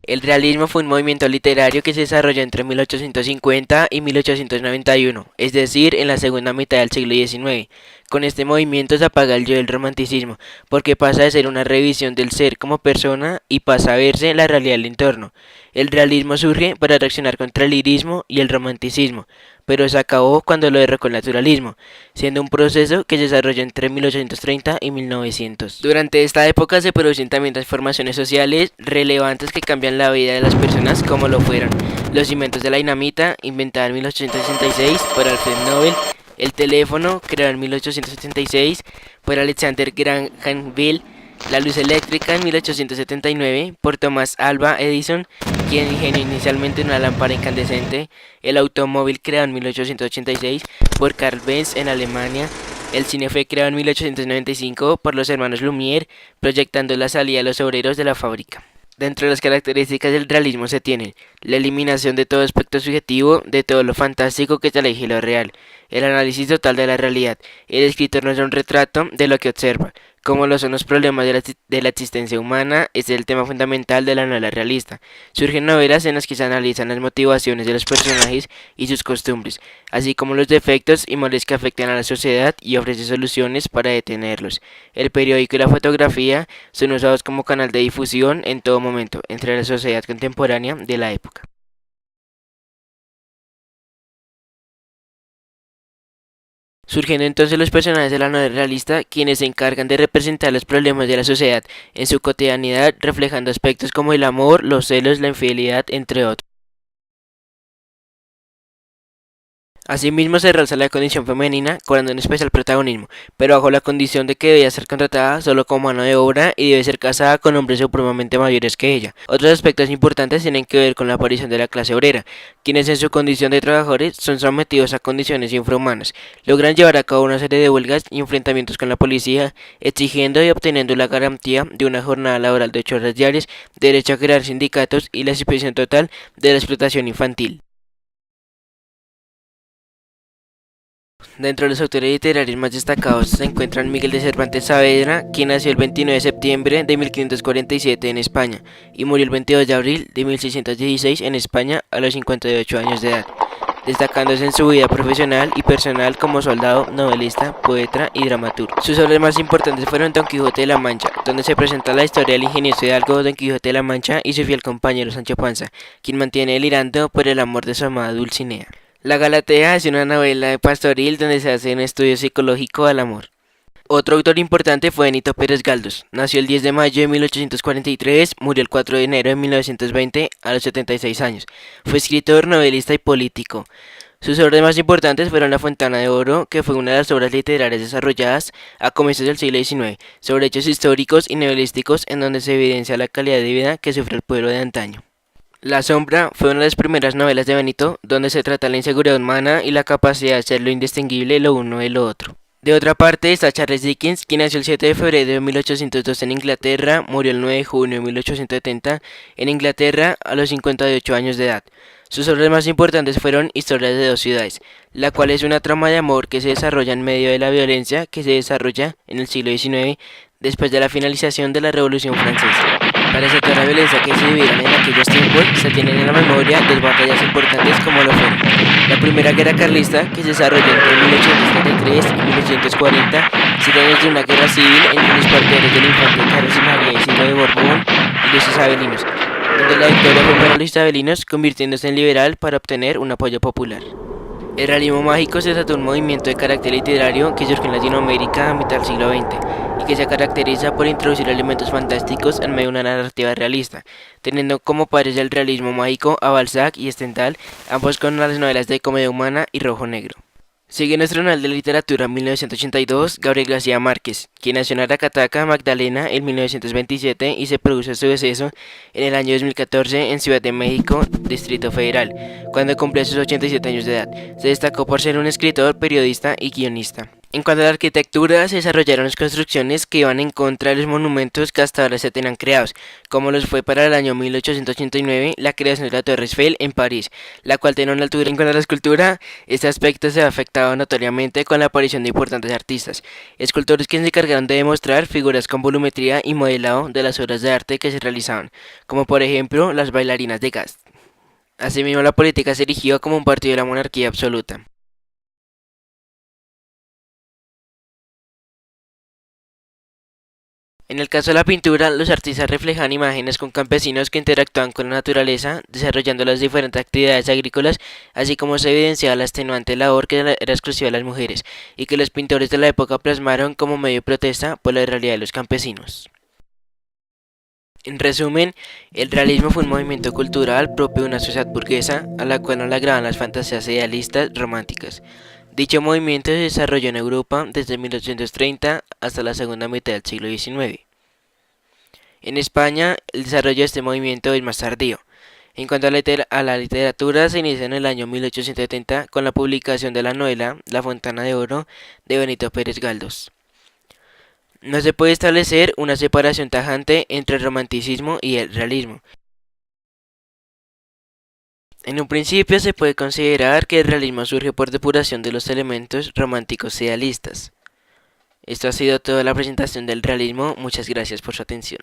El realismo fue un movimiento literario que se desarrolló entre 1850 y 1891, es decir, en la segunda mitad del siglo XIX. Con este movimiento se apaga el yo del romanticismo, porque pasa de ser una revisión del ser como persona y pasa a verse la realidad del entorno. El realismo surge para reaccionar contra el lirismo y el romanticismo, pero se acabó cuando lo derrocó el naturalismo, siendo un proceso que se desarrolló entre 1830 y 1900. Durante esta época se producen también transformaciones sociales relevantes que cambian la vida de las personas, como lo fueron los inventos de la dinamita, inventada en 1866 por Alfred Nobel, el teléfono, creado en 1876 por Alexander Graham Bell, la luz eléctrica en 1879 por Thomas Alva Edison, quien ingenió inicialmente una lámpara incandescente, el automóvil creado en 1886 por Carl Benz en Alemania, el cine fue creado en 1895 por los hermanos Lumière, proyectando la salida de los obreros de la fábrica. Dentro de las características del realismo se tienen la eliminación de todo aspecto subjetivo, de todo lo fantástico que se aleje de lo real, el análisis total de la realidad. El escritor no es un retrato de lo que observa, como lo son los problemas de la existencia humana, es el tema fundamental de la novela realista. Surgen novelas en las que se analizan las motivaciones de los personajes y sus costumbres, así como los defectos y males que afectan a la sociedad y ofrece soluciones para detenerlos. El periódico y la fotografía son usados como canal de difusión en todo momento entre la sociedad contemporánea de la época. Surgiendo entonces los personajes de la novela realista, quienes se encargan de representar los problemas de la sociedad en su cotidianidad, reflejando aspectos como el amor, los celos, la infidelidad, entre otros. Asimismo se realza la condición femenina, cobrando un especial protagonismo, pero bajo la condición de que debía ser contratada solo como mano de obra y debe ser casada con hombres supremamente mayores que ella. Otros aspectos importantes tienen que ver con la aparición de la clase obrera, quienes en su condición de trabajadores son sometidos a condiciones infrahumanas, logran llevar a cabo una serie de huelgas y enfrentamientos con la policía, exigiendo y obteniendo la garantía de una jornada laboral de 8 horas diarias, derecho a crear sindicatos y la suspensión total de la explotación infantil. Dentro de los autores literarios más destacados se encuentran Miguel de Cervantes Saavedra, quien nació el 29 de septiembre de 1547 en España y murió el 22 de abril de 1616 en España a los 58 años de edad, destacándose en su vida profesional y personal como soldado, novelista, poeta y dramaturgo. Sus obras más importantes fueron Don Quijote de la Mancha, donde se presenta la historia del ingenioso hidalgo Don Quijote de la Mancha y su fiel compañero Sancho Panza, quien mantiene delirando por el amor de su amada Dulcinea. La Galatea es una novela de pastoril donde se hace un estudio psicológico al amor. Otro autor importante fue Benito Pérez Galdós. Nació el 10 de mayo de 1843, murió el 4 de enero de 1920 a los 76 años. Fue escritor, novelista y político. Sus obras más importantes fueron La Fontana de Oro, que fue una de las obras literarias desarrolladas a comienzos del siglo XIX, sobre hechos históricos y novelísticos en donde se evidencia la calidad de vida que sufre el pueblo de antaño. La sombra fue una de las primeras novelas de Benito, donde se trata la inseguridad humana y la capacidad de hacer lo indistinguible lo uno de lo otro. De otra parte está Charles Dickens, quien nació el 7 de febrero de 1802 en Inglaterra, murió el 9 de junio de 1870 en Inglaterra a los 58 años de edad. Sus obras más importantes fueron Historias de dos ciudades, la cual es una trama de amor que se desarrolla en medio de la violencia que se desarrolla en el siglo XIX después de la finalización de la Revolución Francesa. Para resaltar la violencia que se vivieron en aquellos tiempos, se tienen en la memoria dos batallas importantes como lo fueron la Primera Guerra Carlista, que se desarrolló entre 1833 y 1840, 7 años de una guerra civil entre los partidarios del infante Carlos I María Isidro de Borbón y los isabelinos, donde la victoria fue para los isabelinos, convirtiéndose en liberal para obtener un apoyo popular. El realismo mágico se trata de un movimiento de carácter literario que surgió en Latinoamérica a mitad del siglo XX y que se caracteriza por introducir elementos fantásticos en medio de una narrativa realista, teniendo como padres del realismo mágico a Balzac y Stendhal, ambos con las novelas de Comedia Humana y Rojo Negro. Sigue nuestro Nobel de Literatura en 1982, Gabriel García Márquez, quien nació en Aracataca, Magdalena, en 1927 y se produjo su deceso en el año 2014 en Ciudad de México, Distrito Federal, cuando cumplió sus 87 años de edad. Se destacó por ser un escritor, periodista y guionista. En cuanto a la arquitectura, se desarrollaron las construcciones que iban en contra de los monumentos que hasta ahora se tenían creados, como los fue para el año 1889 la creación de la Torre Eiffel en París, la cual tenía una altura. En cuanto a la escultura, este aspecto se ha afectado notoriamente con la aparición de importantes artistas, escultores que se encargaron de demostrar figuras con volumetría y modelado de las obras de arte que se realizaban, como por ejemplo las bailarinas de gas. Asimismo, la política se erigió como un partido de la monarquía absoluta. En el caso de la pintura, los artistas reflejan imágenes con campesinos que interactúan con la naturaleza, desarrollando las diferentes actividades agrícolas, así como se evidenciaba la extenuante labor que era exclusiva de las mujeres, y que los pintores de la época plasmaron como medio de protesta por la realidad de los campesinos. En resumen, el realismo fue un movimiento cultural propio de una sociedad burguesa a la cual no le agradan las fantasías idealistas románticas. Dicho movimiento se desarrolló en Europa desde 1830 hasta la segunda mitad del siglo XIX. En España, el desarrollo de este movimiento es más tardío. En cuanto a la literatura, se inicia en el año 1870 con la publicación de la novela La Fontana de Oro de Benito Pérez Galdós. No se puede establecer una separación tajante entre el romanticismo y el realismo. En un principio se puede considerar que el realismo surge por depuración de los elementos románticos idealistas. Esto ha sido toda la presentación del realismo. Muchas gracias por su atención.